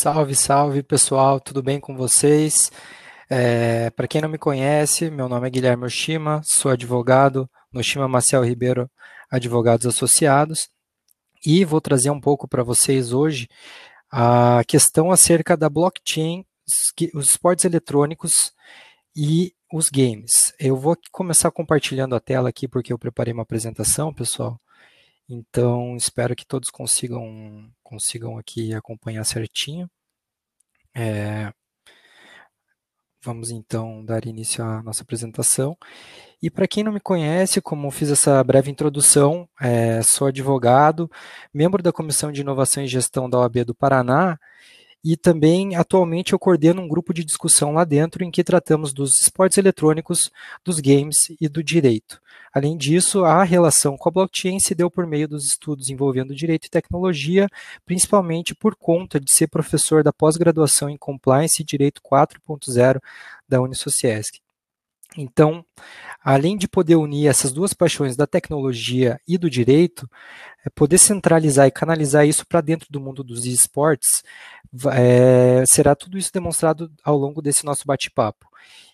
Salve, salve pessoal, tudo bem com vocês? Para quem não me conhece, meu nome é Guilherme Oshima, sou advogado no Oshima Maciel Ribeiro Advogados Associados e vou trazer um pouco para vocês hoje a questão acerca da blockchain, os esportes eletrônicos e os games. Eu vou começar compartilhando a tela aqui porque eu preparei uma apresentação, pessoal. Então, espero que todos consigam aqui acompanhar certinho. Vamos então dar início à nossa apresentação. E para quem não me conhece, como fiz essa breve introdução, sou advogado, membro da Comissão de Inovação e Gestão da OAB do Paraná, e também atualmente eu coordeno um grupo de discussão lá dentro em que tratamos dos esportes eletrônicos, dos games e do direito. Além disso, a relação com a blockchain se deu por meio dos estudos envolvendo direito e tecnologia, principalmente por conta de ser professor da pós-graduação em Compliance e Direito 4.0 da Unisociesc. Então, além de poder unir essas duas paixões da tecnologia e do direito, poder centralizar e canalizar isso para dentro do mundo dos esportes, será tudo isso demonstrado ao longo desse nosso bate-papo.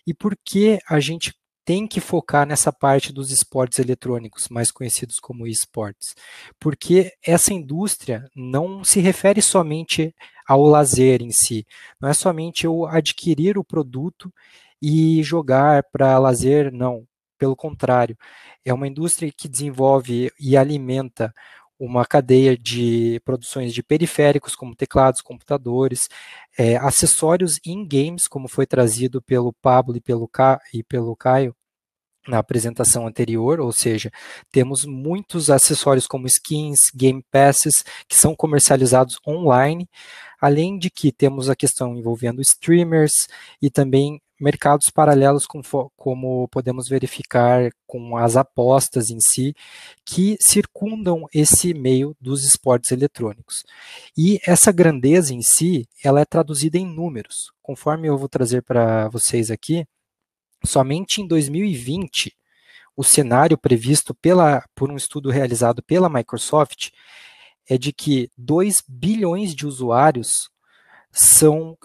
E por que a gente tem que focar nessa parte dos esportes eletrônicos, mais conhecidos como esportes? Porque essa indústria não se refere somente ao lazer em si, não é somente eu adquirir o produto e jogar para lazer, não. Pelo contrário, é uma indústria que desenvolve e alimenta uma cadeia de produções de periféricos, como teclados, computadores, acessórios in-games, como foi trazido pelo Pablo e pelo Caio na apresentação anterior, ou seja, temos muitos acessórios como skins, game passes, que são comercializados online, além de que temos a questão envolvendo streamers e também mercados paralelos, como podemos verificar com as apostas em si, que circundam esse meio dos esportes eletrônicos. E essa grandeza em si, ela é traduzida em números. Conforme eu vou trazer para vocês aqui, somente em 2020, o cenário previsto por um estudo realizado pela Microsoft é de que 2 bilhões de usuários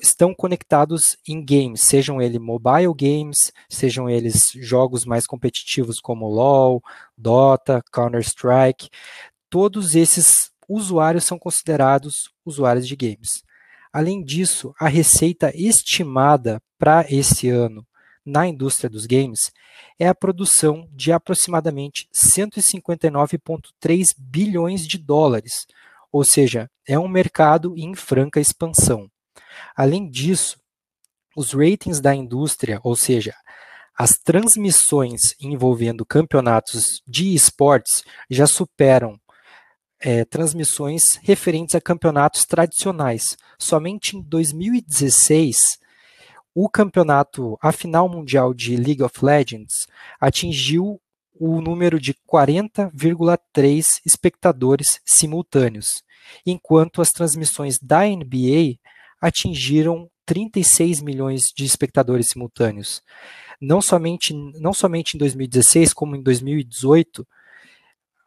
estão conectados em games, sejam eles mobile games, sejam eles jogos mais competitivos como LoL, Dota, Counter-Strike. Todos esses usuários são considerados usuários de games. Além disso, a receita estimada para esse ano na indústria dos games é a produção de aproximadamente 159,3 bilhões de dólares, ou seja, é um mercado em franca expansão. Além disso, os ratings da indústria, ou seja, as transmissões envolvendo campeonatos de esportes já superam transmissões referentes a campeonatos tradicionais. Somente em 2016, a final mundial de League of Legends atingiu o número de 40,3 espectadores simultâneos, enquanto as transmissões da NBA atingiram 36 milhões de espectadores simultâneos. Não somente em 2016, como em 2018,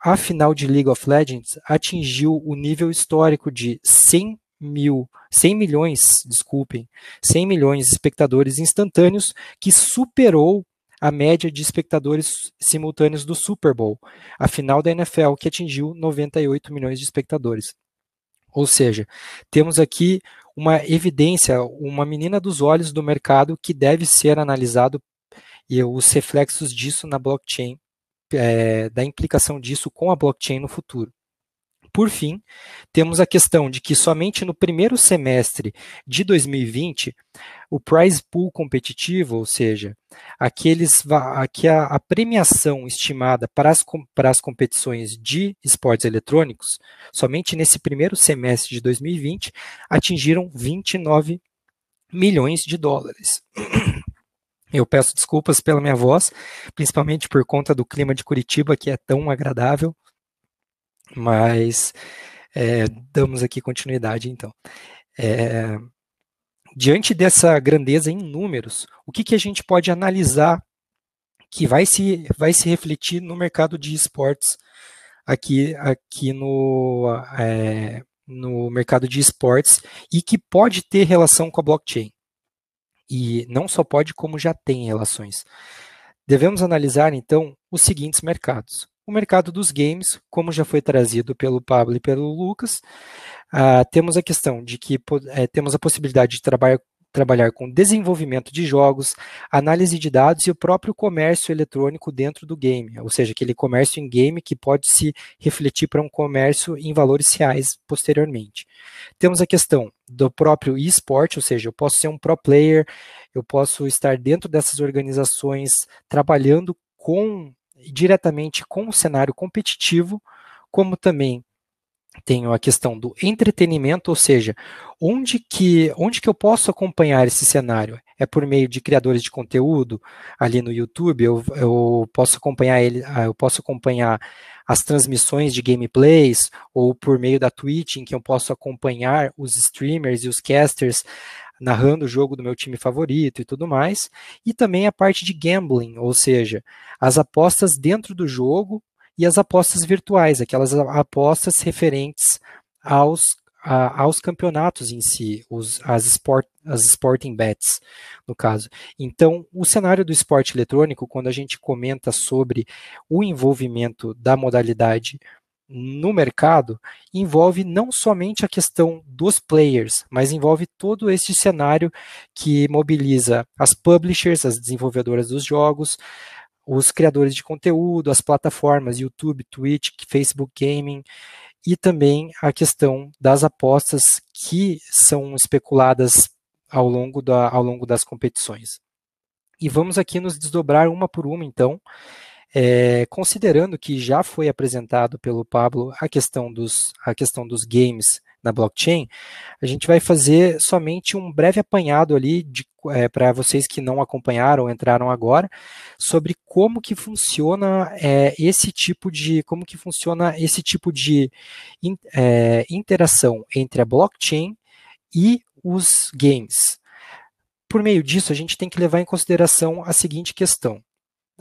a final de League of Legends atingiu o nível histórico de 100 milhões de espectadores instantâneos, que superou a média de espectadores simultâneos do Super Bowl, a final da NFL, que atingiu 98 milhões de espectadores. Ou seja, temos aqui uma evidência, uma menina dos olhos do mercado que deve ser analisado e os reflexos disso na blockchain, da implicação disso com a blockchain no futuro. Por fim, temos a questão de que somente no primeiro semestre de 2020, o prize pool competitivo, ou seja, a premiação estimada para as competições de esportes eletrônicos, somente nesse primeiro semestre de 2020, atingiram 29 milhões de dólares. Eu peço desculpas pela minha voz, principalmente por conta do clima de Curitiba, que é tão agradável, mas damos aqui continuidade, então. Diante dessa grandeza em números, o que a gente pode analisar que vai se refletir no mercado de esportes aqui no no mercado de esportes e que pode ter relação com a blockchain. E não só pode, como já tem relações. Devemos analisar, então, os seguintes mercados. O mercado dos games, como já foi trazido pelo Pablo e pelo Lucas, temos a questão de que temos a possibilidade de trabalhar com desenvolvimento de jogos, análise de dados e o próprio comércio eletrônico dentro do game, ou seja, aquele comércio em game que pode se refletir para um comércio em valores reais posteriormente. Temos a questão do próprio eSport, ou seja, eu posso ser um pro player, eu posso estar dentro dessas organizações trabalhando diretamente com o cenário competitivo, como também tenho a questão do entretenimento, ou seja, onde que eu posso acompanhar esse cenário? É por meio de criadores de conteúdo ali no YouTube, eu posso acompanhar eu posso acompanhar as transmissões de gameplays, ou por meio da Twitch, em que eu posso acompanhar os streamers e os casters narrando o jogo do meu time favorito e tudo mais, e também a parte de gambling, ou seja, as apostas dentro do jogo e as apostas virtuais, aquelas apostas referentes aos campeonatos em si, as sporting bets, no caso. Então, o cenário do esporte eletrônico, quando a gente comenta sobre o envolvimento da modalidade no mercado, envolve não somente a questão dos players, mas envolve todo esse cenário que mobiliza as publishers, as desenvolvedoras dos jogos, os criadores de conteúdo, as plataformas YouTube, Twitch, Facebook Gaming, e também a questão das apostas que são especuladas ao longo das competições. E vamos aqui nos desdobrar uma por uma, então, considerando que já foi apresentado pelo Pablo a questão dos games na blockchain, a gente vai fazer somente um breve apanhado ali para vocês que não acompanharam, entraram agora, sobre como que funciona esse tipo de interação entre a blockchain e os games. Por meio disso, a gente tem que levar em consideração a seguinte questão: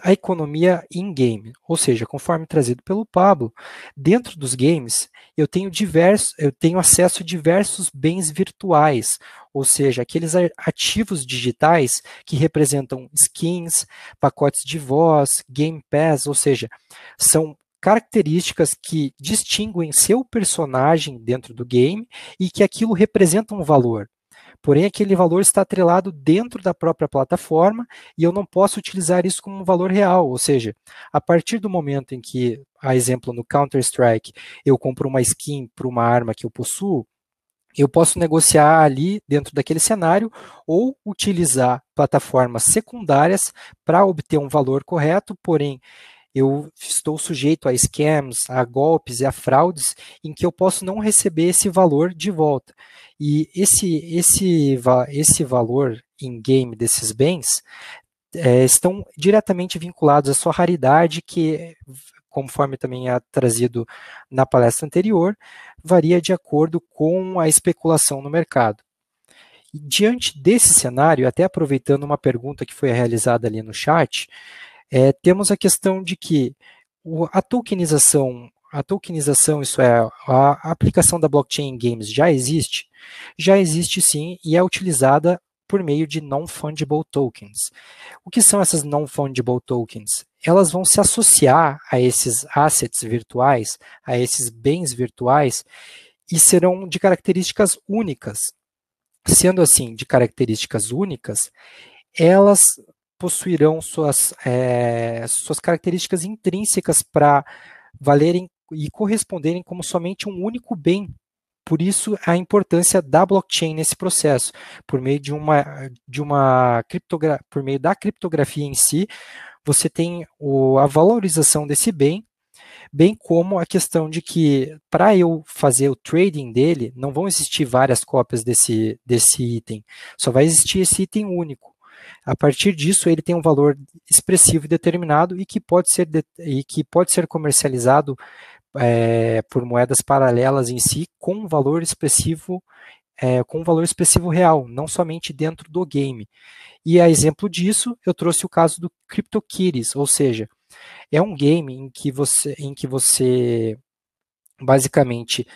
a economia in-game, ou seja, conforme trazido pelo Pablo, dentro dos games eu tenho acesso a diversos bens virtuais, ou seja, aqueles ativos digitais que representam skins, pacotes de voz, Game Pass, ou seja, são características que distinguem seu personagem dentro do game e que aquilo representa um valor. Porém, aquele valor está atrelado dentro da própria plataforma e eu não posso utilizar isso como um valor real. Ou seja, a partir do momento em que, a exemplo no Counter-Strike, eu compro uma skin para uma arma que eu possuo, eu posso negociar ali dentro daquele cenário ou utilizar plataformas secundárias para obter um valor correto, porém eu estou sujeito a scams, a golpes e a fraudes em que eu posso não receber esse valor de volta. E esse valor em game desses bens estão diretamente vinculados à sua raridade, que, conforme também é trazido na palestra anterior, varia de acordo com a especulação no mercado. E diante desse cenário, até aproveitando uma pergunta que foi realizada ali no chat, temos a questão de que a tokenização, isso é, a aplicação da blockchain em games já existe? Já existe sim, e é utilizada por meio de non-fungible tokens. O que são essas non-fungible tokens? Elas vão se associar a esses assets virtuais, a esses bens virtuais, e serão de características únicas. Sendo assim, de características únicas, elas possuirão suas características intrínsecas para valerem e corresponderem como somente um único bem. Por isso, a importância da blockchain nesse processo, por meio por meio da criptografia em si, você tem a valorização desse bem como a questão de que, para eu fazer o trading dele, não vão existir várias cópias desse item, só vai existir esse item único. A partir disso, ele tem um valor expressivo e determinado e que pode ser comercializado por moedas paralelas em si com um valor expressivo real, não somente dentro do game. E a exemplo disso, eu trouxe o caso do CryptoKitties, ou seja, é um game em que você basicamente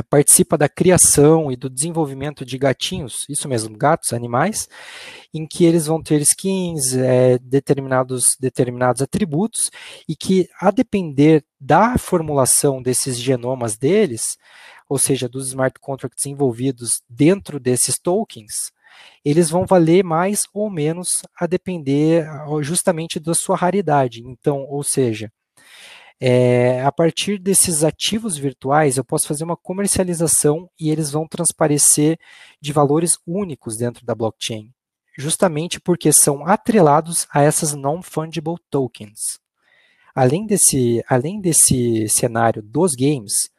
participa da criação e do desenvolvimento de gatinhos, isso mesmo, gatos, animais, em que eles vão ter skins, determinados atributos, e que, a depender da formulação desses genomas deles, ou seja, dos smart contracts envolvidos dentro desses tokens, eles vão valer mais ou menos a depender justamente da sua raridade. Então, ou seja, a partir desses ativos virtuais, eu posso fazer uma comercialização e eles vão transparecer de valores únicos dentro da blockchain, justamente porque são atrelados a essas non-fungible tokens. Além desse cenário dos games,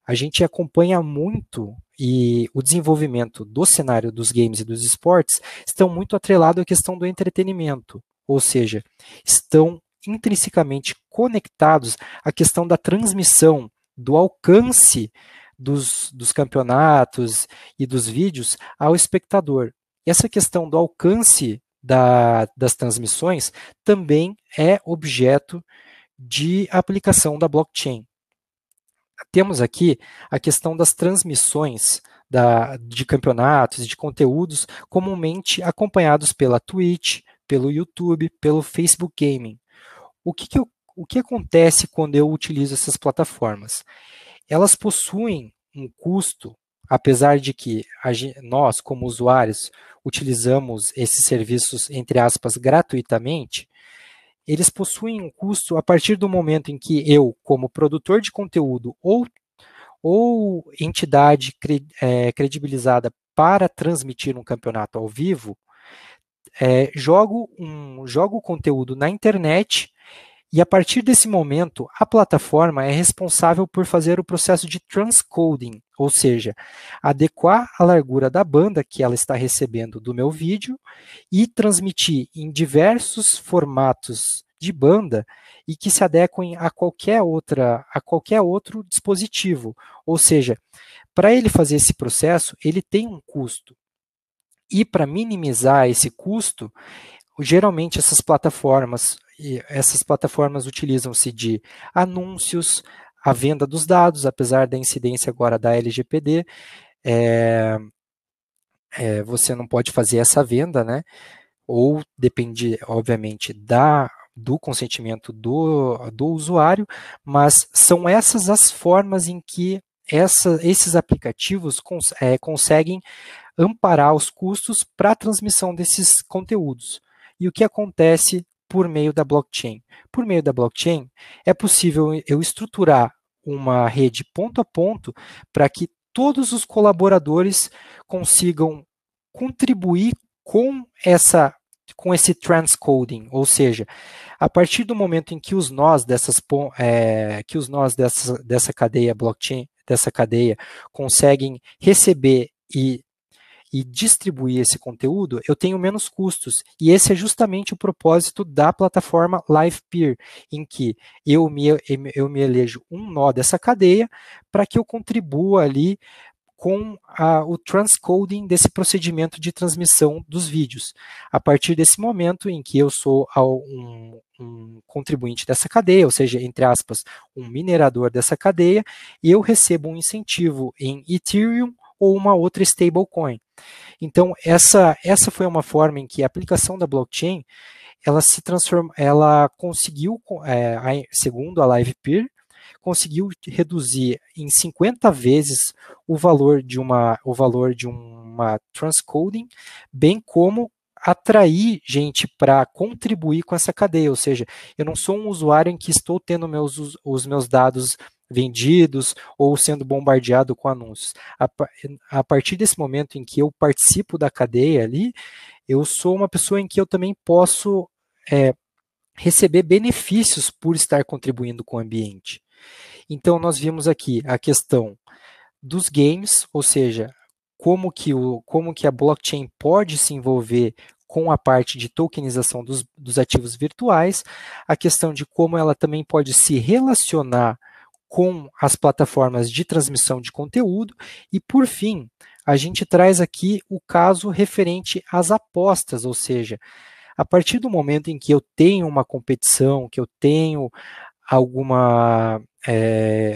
a gente acompanha muito e o desenvolvimento do cenário dos games e dos esportes estão muito atrelados à questão do entretenimento, ou seja, estão intrinsecamente conectados à questão da transmissão, do alcance dos campeonatos e dos vídeos ao espectador. E essa questão do alcance das transmissões também é objeto de aplicação da blockchain. Temos aqui a questão das transmissões de campeonatos e de conteúdos comumente acompanhados pela Twitch, pelo YouTube, pelo Facebook Gaming. O que acontece quando eu utilizo essas plataformas? Elas possuem um custo, apesar de que nós, como usuários, utilizamos esses serviços, entre aspas, gratuitamente. Eles possuem um custo a partir do momento em que eu, como produtor de conteúdo ou entidade credibilizada para transmitir um campeonato ao vivo, jogo o conteúdo na internet, e a partir desse momento a plataforma é responsável por fazer o processo de transcoding, ou seja, adequar a largura da banda que ela está recebendo do meu vídeo e transmitir em diversos formatos de banda e que se adequem a qualquer outro dispositivo. Ou seja, para ele fazer esse processo, ele tem um custo. E para minimizar esse custo, geralmente essas plataformas utilizam-se de anúncios, a venda dos dados, apesar da incidência agora da LGPD, você não pode fazer essa venda, né? Ou depende, obviamente, do consentimento do usuário, mas são essas as formas em que esses aplicativos conseguem amparar os custos para a transmissão desses conteúdos. E o que acontece por meio da blockchain? Por meio da blockchain, é possível eu estruturar uma rede ponto a ponto para que todos os colaboradores consigam contribuir com esse transcoding, ou seja, a partir do momento em que os nós dessa cadeia blockchain, dessa cadeia, conseguem receber e distribuir esse conteúdo, eu tenho menos custos. E esse é justamente o propósito da plataforma LivePeer, em que eu me elejo um nó dessa cadeia para que eu contribua ali com o transcoding desse procedimento de transmissão dos vídeos. A partir desse momento em que eu sou um contribuinte dessa cadeia, ou seja, entre aspas, um minerador dessa cadeia, eu recebo um incentivo em Ethereum ou uma outra stablecoin. Então, essa foi uma forma em que a aplicação da blockchain ela conseguiu, segundo a LivePeer, conseguiu reduzir em 50 vezes o valor de uma transcoding, bem como atrair gente para contribuir com essa cadeia, ou seja, eu não sou um usuário em que estou tendo os meus dados vendidos ou sendo bombardeado com anúncios. A partir desse momento em que eu participo da cadeia ali, eu sou uma pessoa em que eu também posso receber benefícios por estar contribuindo com o ambiente. Então, nós vimos aqui a questão dos games, ou seja, como que a blockchain pode se envolver com a parte de tokenização dos ativos virtuais, a questão de como ela também pode se relacionar com as plataformas de transmissão de conteúdo, e, por fim, a gente traz aqui o caso referente às apostas, ou seja, a partir do momento em que eu tenho uma competição, que eu tenho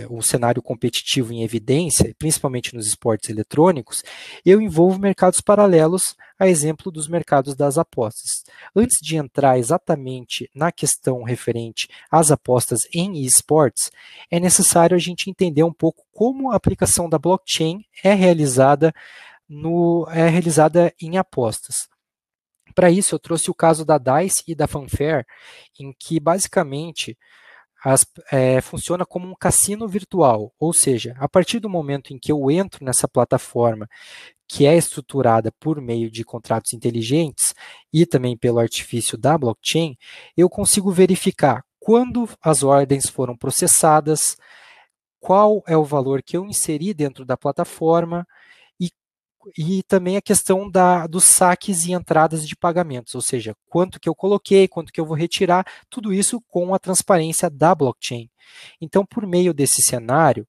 o cenário competitivo em evidência, principalmente nos esportes eletrônicos, eu envolvo mercados paralelos, a exemplo dos mercados das apostas. Antes de entrar exatamente na questão referente às apostas em esportes, é necessário a gente entender um pouco como a aplicação da blockchain é realizada em apostas. Para isso, eu trouxe o caso da DICE e da Fanfare, em que basicamente funciona como um cassino virtual, ou seja, a partir do momento em que eu entro nessa plataforma, que é estruturada por meio de contratos inteligentes e também pelo artifício da blockchain, eu consigo verificar quando as ordens foram processadas, qual é o valor que eu inseri dentro da plataforma, e também a questão dos saques e entradas de pagamentos, ou seja, quanto que eu coloquei, quanto que eu vou retirar, tudo isso com a transparência da blockchain. Então, por meio desse cenário,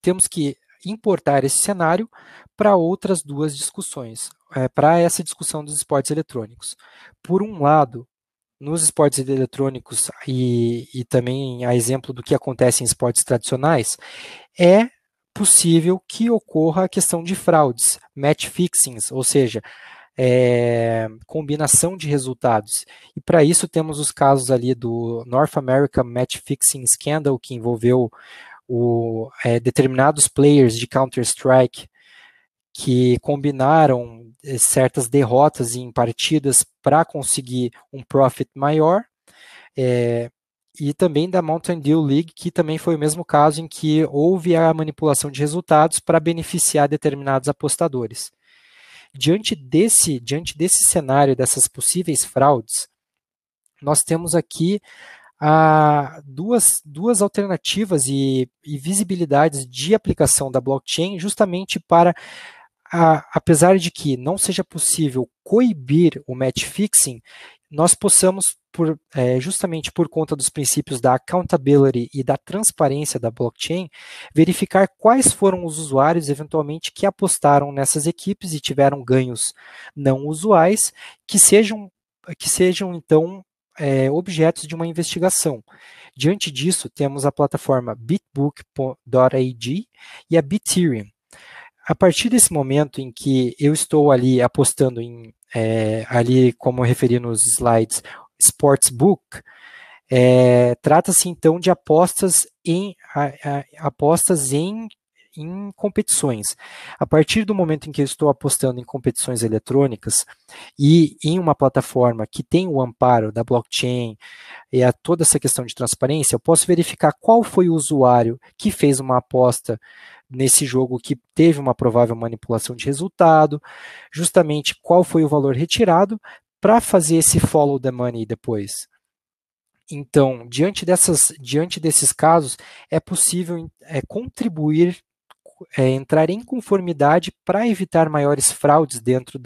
temos que importar esse cenário para outras duas discussões, para essa discussão dos esportes eletrônicos. Por um lado, nos esportes eletrônicos e também a exemplo do que acontece em esportes tradicionais, é possível que ocorra a questão de fraudes, match fixings, ou seja, combinação de resultados. E para isso temos os casos ali do North American Match Fixing Scandal, que envolveu determinados players de Counter-Strike que combinaram certas derrotas em partidas para conseguir um profit maior, e também da Mountain Dew League, que também foi o mesmo caso em que houve a manipulação de resultados para beneficiar determinados apostadores. Diante desse cenário, dessas possíveis fraudes, nós temos aqui duas alternativas e visibilidades de aplicação da blockchain, justamente para, apesar de que não seja possível coibir o match fixing, nós possamos, justamente por conta dos princípios da accountability e da transparência da blockchain, verificar quais foram os usuários, eventualmente, que apostaram nessas equipes e tiveram ganhos não usuais, que sejam então, objetos de uma investigação. Diante disso, temos a plataforma bitbook.ag e a Bithereum. A partir desse momento em que eu estou ali apostando ali como eu referi nos slides, Sportsbook, trata-se então de apostas em competições. A partir do momento em que eu estou apostando em competições eletrônicas e em uma plataforma que tem o amparo da blockchain e toda essa questão de transparência, eu posso verificar qual foi o usuário que fez uma aposta nesse jogo que teve uma provável manipulação de resultado, justamente qual foi o valor retirado, para fazer esse follow the money depois. Então, diante desses casos, é possível contribuir, entrar em conformidade para evitar maiores fraudes dentro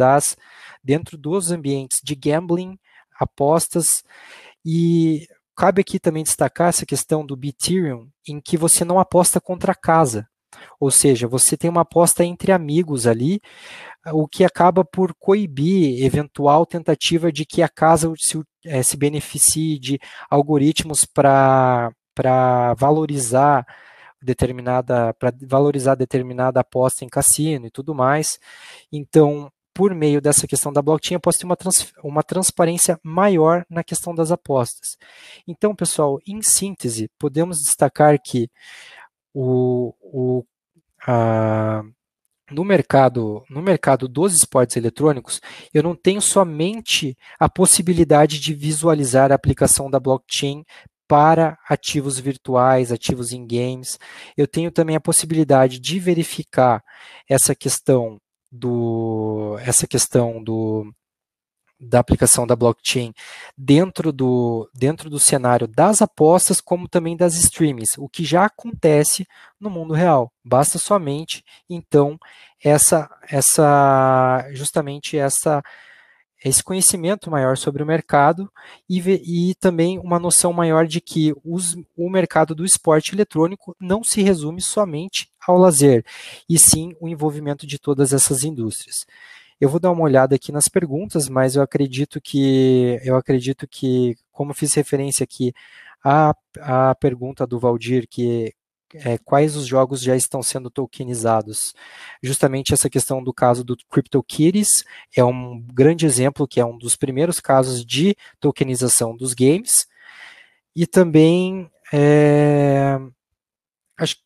dos ambientes de gambling, apostas, e cabe aqui também destacar essa questão do Ethereum, em que você não aposta contra a casa. Ou seja, você tem uma aposta entre amigos ali, o que acaba por coibir eventual tentativa de que a casa se beneficie de algoritmos para valorizar determinada aposta em cassino e tudo mais. Então, por meio dessa questão da blockchain, eu posso ter uma transparência maior na questão das apostas. Então, pessoal, em síntese, podemos destacar que no mercado dos esportes eletrônicos, eu não tenho somente a possibilidade de visualizar a aplicação da blockchain para ativos virtuais, ativos em games. Eu tenho também a possibilidade de verificar essa questão da aplicação da blockchain dentro do cenário das apostas, como também das streamings, o que já acontece no mundo real. Basta somente, então, justamente esse conhecimento maior sobre o mercado e também uma noção maior de que o mercado do esporte eletrônico não se resume somente ao lazer, e sim o envolvimento de todas essas indústrias. Eu vou dar uma olhada aqui nas perguntas, mas eu acredito que, como fiz referência aqui a pergunta do Valdir, que quais os jogos já estão sendo tokenizados. Justamente essa questão do caso do CryptoKitties é um grande exemplo, que é um dos primeiros casos de tokenização dos games. E também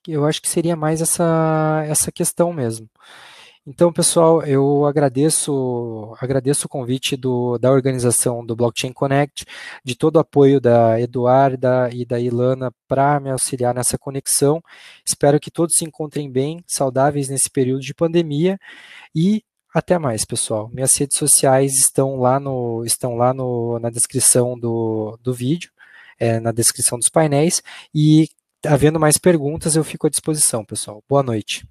eu acho que seria mais essa questão mesmo. Então, pessoal, eu agradeço o convite da organização do Blockchain Connect, de todo o apoio da Eduarda e da Ilana para me auxiliar nessa conexão. Espero que todos se encontrem bem, saudáveis nesse período de pandemia e até mais, pessoal. Minhas redes sociais na descrição do vídeo, na descrição dos painéis, e havendo mais perguntas, eu fico à disposição, pessoal. Boa noite.